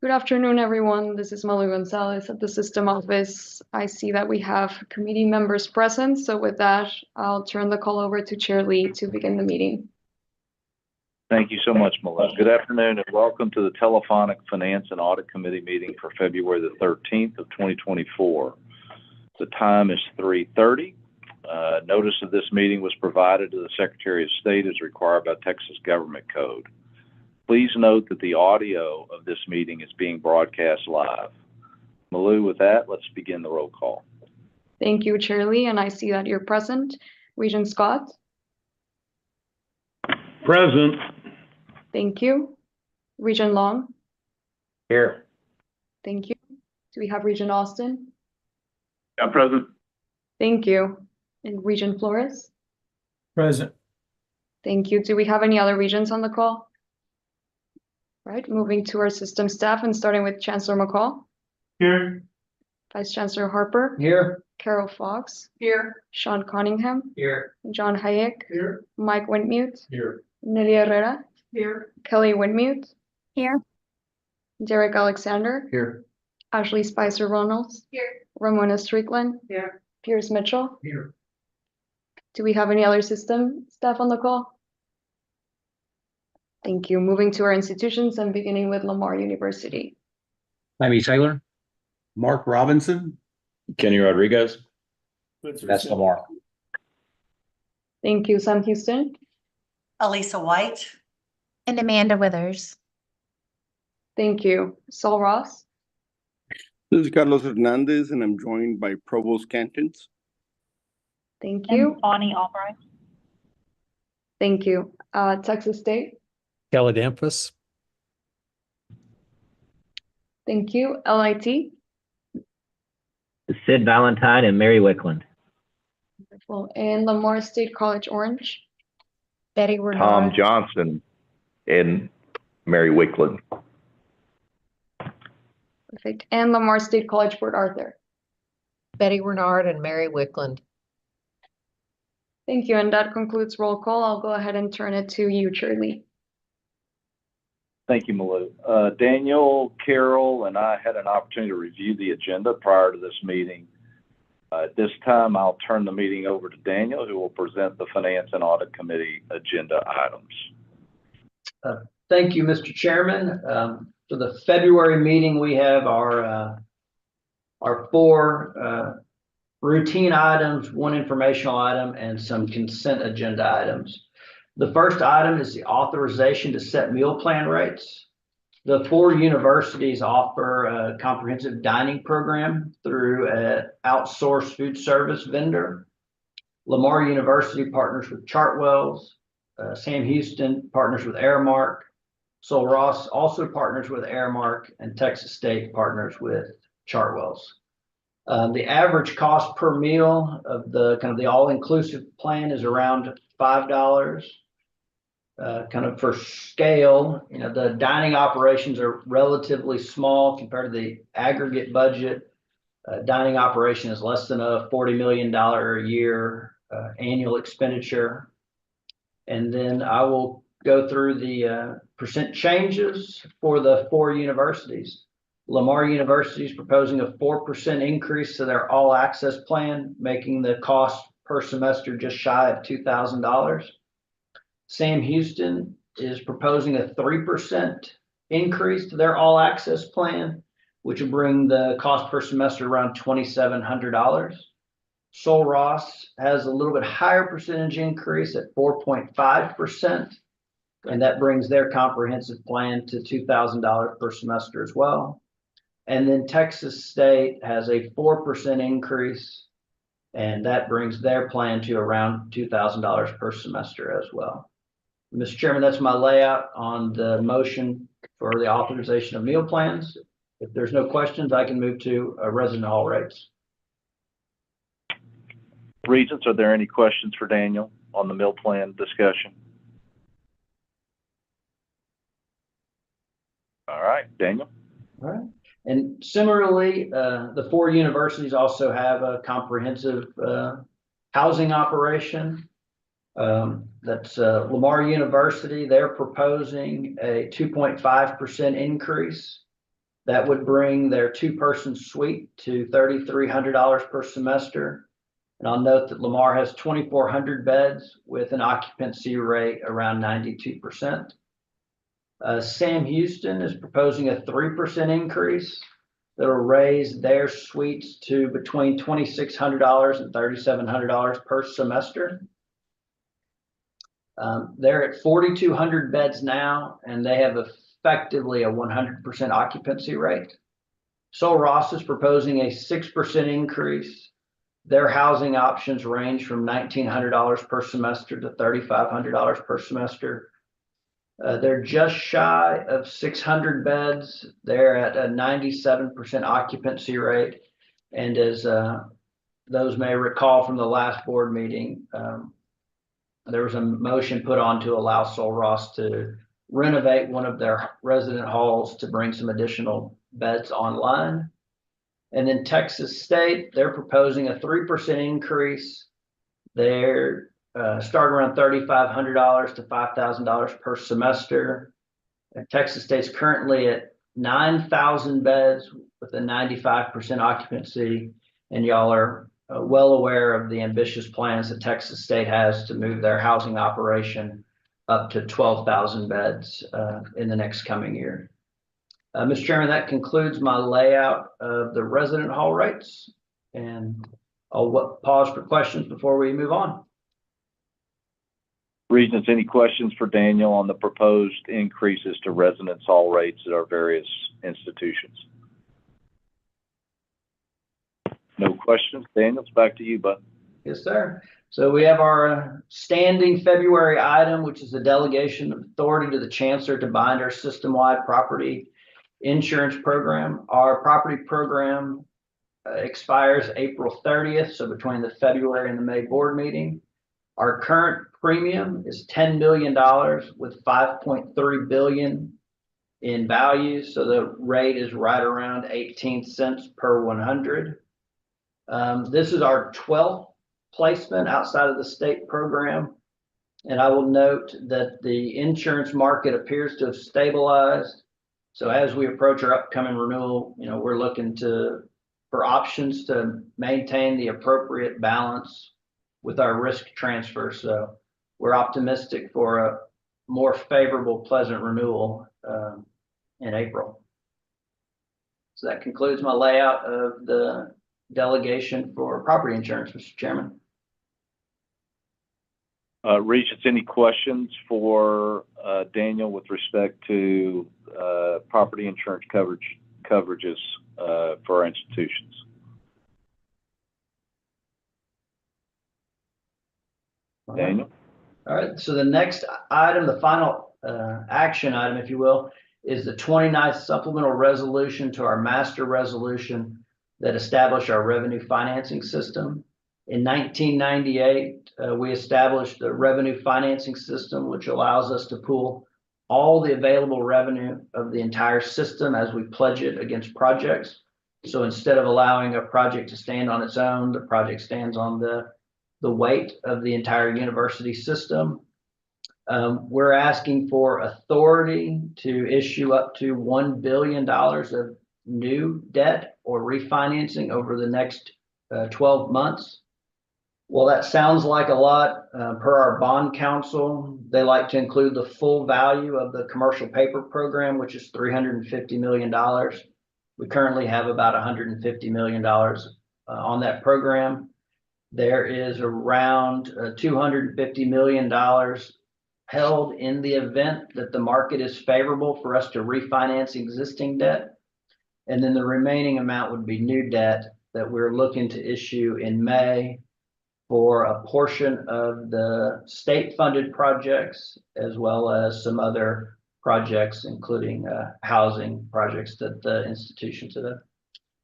Good afternoon, everyone. This is Malu Gonzalez at the System Office. I see that we have committee members present, so with that, I'll turn the call over to Chair Lee to begin the meeting. Thank you so much, Melissa. Good afternoon and welcome to the Telephonic Finance and Audit Committee meeting for February the 13th of 2024. The time is 3:30. Notice of this meeting was provided to the Secretary of State as required by Texas Government Code. Please note that the audio of this meeting is being broadcast live. Malu, with that, let's begin the roll call. Thank you, Chair Lee, and I see that you're present. Regent Scott? Present. Thank you. Regent Long? Here. Thank you. Do we have Regent Austin? I'm present. Thank you. And Regent Flores? Present. Thank you. Do we have any other regents on the call? Right, moving to our system staff and starting with Chancellor McCall. Here. Vice Chancellor Harper. Here. Carol Fox. Here. Sean Cunningham. Here. John Hayek. Here. Mike Windmute. Here. Nelly Herrera. Here. Kelly Windmute. Here. Derek Alexander. Here. Ashley Spicer Reynolds. Here. Ramona Strickland. Here. Pierce Mitchell. Here. Do we have any other system staff on the call? Thank you. Moving to our institutions and beginning with Lamar University. Amy Taylor, Mark Robinson. Kenny Rodriguez. That's Lamar. Thank you. Sam Houston. Elisa White. And Amanda Withers. Thank you. Saul Ross. This is Carlos Hernandez, and I'm joined by Provost Cantons. Thank you. And Bonnie Albright. Thank you. Texas State. Caladanthus. Thank you. LIT. Sid Valentine and Mary Wickland. Wonderful. And Lamar State College Orange. Betty Renard. Tom Johnson and Mary Wickland. Perfect. And Lamar State College Port Arthur. Betty Renard and Mary Wickland. Thank you. And that concludes roll call. I'll go ahead and turn it to you, Chair Lee. Thank you, Malu. Daniel, Carol, and I had an opportunity to review the agenda prior to this meeting. At this time, I'll turn the meeting over to Daniel, who will present the Finance and Audit Committee agenda items. Thank you, Mr. Chairman. For the February meeting, we have our four routine items, one informational item, and some consent agenda items. The first item is the authorization to set meal plan rates. The four universities offer a comprehensive dining program through an outsourced food service vendor. Lamar University partners with Chartwells. Sam Houston partners with Aramark. Sol Ross also partners with Aramark, and Texas State partners with Chartwells. The average cost per meal of the the all-inclusive plan is around $5. For scale, the dining operations are relatively small compared to the aggregate budget. Dining operation is less than a $40 million a year annual expenditure. And then I will go through the percent changes for the four universities. Lamar University is proposing a 4% increase to their all access plan, making the cost per semester just shy of $2,000. Sam Houston is proposing a 3% increase to their all access plan, which will bring the cost per semester around $2,700. Sol Ross has a little bit higher percentage increase at 4.5%, and that brings their comprehensive plan to $2,000 per semester as well. And then Texas State has a 4% increase, and that brings their plan to around $2,000 per semester as well. Mr. Chairman, that's my layout on the motion for the authorization of meal plans. If there's no questions, I can move to resident hall rates. Regents, are there any questions for Daniel on the meal plan discussion? All right, Daniel. All right. And similarly, the four universities also have a comprehensive housing operation. That's Lamar University. They're proposing a 2.5% increase That would bring their two-person suite to $3,300 per semester. And I'll note that Lamar has 2,400 beds with an occupancy rate around 92%. Sam Houston is proposing a 3% increase that'll raise their suites to between $2,600 and $3,700 per semester. They're at 4,200 beds now, and they have effectively a 100% occupancy rate. Sol Ross is proposing a 6% increase. Their housing options range from $1,900 per semester to $3,500 per semester. They're just shy of 600 beds. They're at a 97% occupancy rate. And as those may recall from the last board meeting, there was a motion put on to allow Sol Ross to renovate one of their resident halls to bring some additional beds online. And then Texas State, they're proposing a 3% increase. They're start around $3,500 to $5,000 per semester. And Texas State's currently at 9,000 beds with a 95% occupancy. And y'all are well aware of the ambitious plans that Texas State has to move their housing operation up to 12,000 beds in the next coming year. Mr. Chairman, that concludes my layout of the resident hall rates, and I'll pause for questions before we move on. Regents, any questions for Daniel on the proposed increases to residence hall rates at our various institutions? No questions. Daniel, it's back to you, bud. Yes, sir. So we have our standing February item, which is the delegation of authority to the chancellor to bind our system-wide property insurance program. Our property program expires April 30th, so between the February and the May board meeting. Our current premium is $10 million with $5.3 billion in value, so the rate is right around 18 cents per 100. This is our 12th placement outside of the state program, and I will note that the insurance market appears to have stabilized. So as we approach our upcoming renewal, we're looking for options to maintain the appropriate balance with our risk transfer. So we're optimistic for a more favorable, pleasant renewal in April. So that concludes my layout of the delegation for property insurance, Mr. Chairman. Regents, any questions for Daniel with respect to property insurance coverages for our institutions? Daniel? All right, so the next item, the final action item, if you will, is the 29th supplemental resolution to our master resolution that established our revenue financing system. In 1998, we established the revenue financing system, which allows us to pool all the available revenue of the entire system as we pledge it against projects. So instead of allowing a project to stand on its own, the project stands on the weight of the entire university system. We're asking for authority to issue up to $1 billion of new debt or refinancing over the next 12 months. Well, that sounds like a lot. Per our bond counsel, they like to include the full value of the commercial paper program, which is $350 million. We currently have about $150 million on that program. There is around $250 million held in the event that the market is favorable for us to refinance existing debt. And then the remaining amount would be new debt that we're looking to issue in May for a portion of the state-funded projects, as well as some other projects, including housing projects that the institutions have.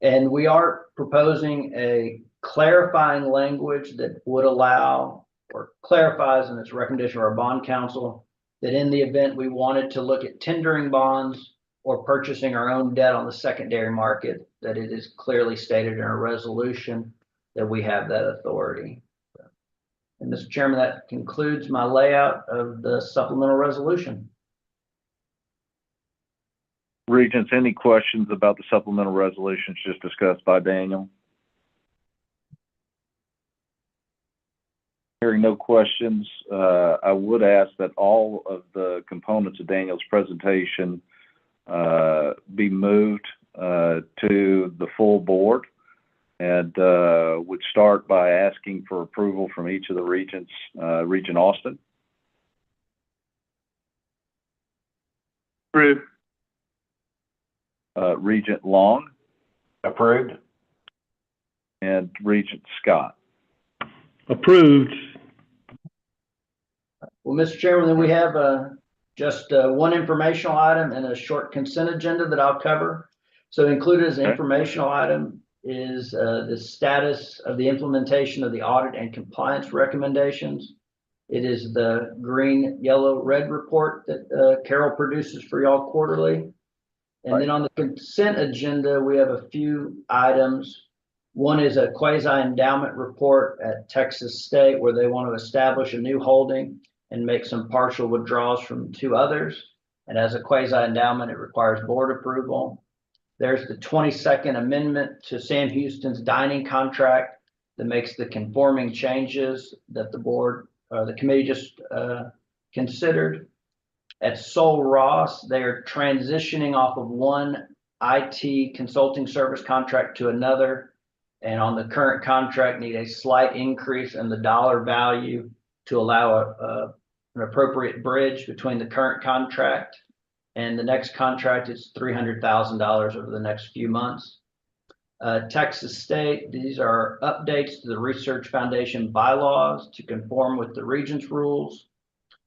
And we are proposing a clarifying language that would allow, or clarifies in its recommendation of our bond counsel, that in the event we wanted to look at tendering bonds or purchasing our own debt on the secondary market, that it is clearly stated in our resolution that we have that authority. And Mr. Chairman, that concludes my layout of the supplemental resolution. Regents, any questions about the supplemental resolutions just discussed by Daniel? Hearing no questions, I would ask that all of the components of Daniel's presentation be moved to the full board, and would start by asking for approval from each of the regents. Regent Austin? Approved. Regent Long? Approved. And Regent Scott? Approved. Well, Mr. Chairman, then we have just one informational item and a short consent agenda that I'll cover. So included as an Okay. informational item is the status of the implementation of the audit and compliance recommendations. It is the green, yellow, red report that Carol produces for y'all quarterly. And then on the consent agenda, we have a few items. One is a quasi-endowment report at Texas State where they want to establish a new holding and make some partial withdrawals from two others. And as a quasi-endowment, it requires board approval. There's the 22nd amendment to Sam Houston's dining contract that makes the conforming changes that the board or the committee just considered. At Sol Ross, they are transitioning off of one IT consulting service contract to another. And on the current contract, need a slight increase in the dollar value to allow an appropriate bridge between the current contract and the next contract. Is $300,000 over the next few months. Texas State, these are updates to the Research Foundation bylaws to conform with the Regents rules.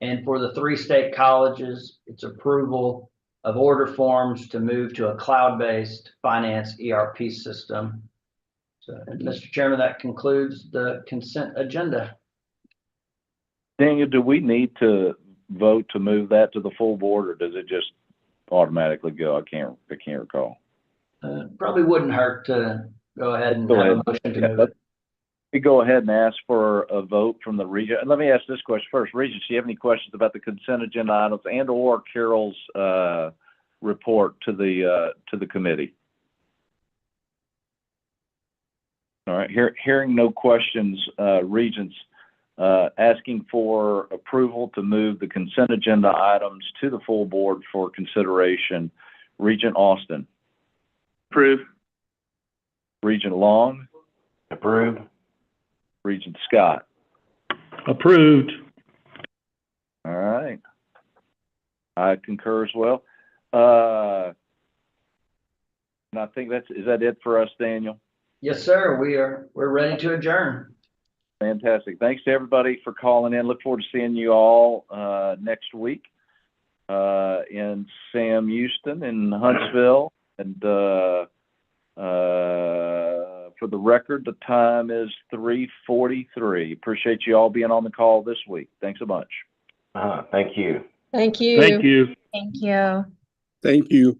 And for the 3 state colleges, it's approval of order forms to move to a cloud-based finance ERP system. So, and Mr. Chairman, that concludes the consent agenda. Daniel, do we need to vote to move that to the full board, or does it just automatically go? I can't recall. Probably wouldn't hurt to go ahead and Go have ahead. a motion to Yeah, move it. We go ahead and ask for a vote from the regent. And let me ask this question first. Regents, do you have any questions about the consent agenda items and or Carol's report to the committee? All right. Hearing no questions, regents, asking for approval to move the consent agenda items to the full board for consideration. Regent Austin? Approved. Regent Long? Approved. Regent Scott? Approved. All right. I concur as well. And I think is that it for us, Daniel? Yes, sir. We're ready to adjourn. Fantastic. Thanks to everybody for calling in. Look forward to seeing you all next week in Sam Houston in Huntsville. And for the record, the time is 3:43. Appreciate you all being on the call this week. Thanks a bunch. Thank you. Thank you. Thank you. Thank you. Thank you.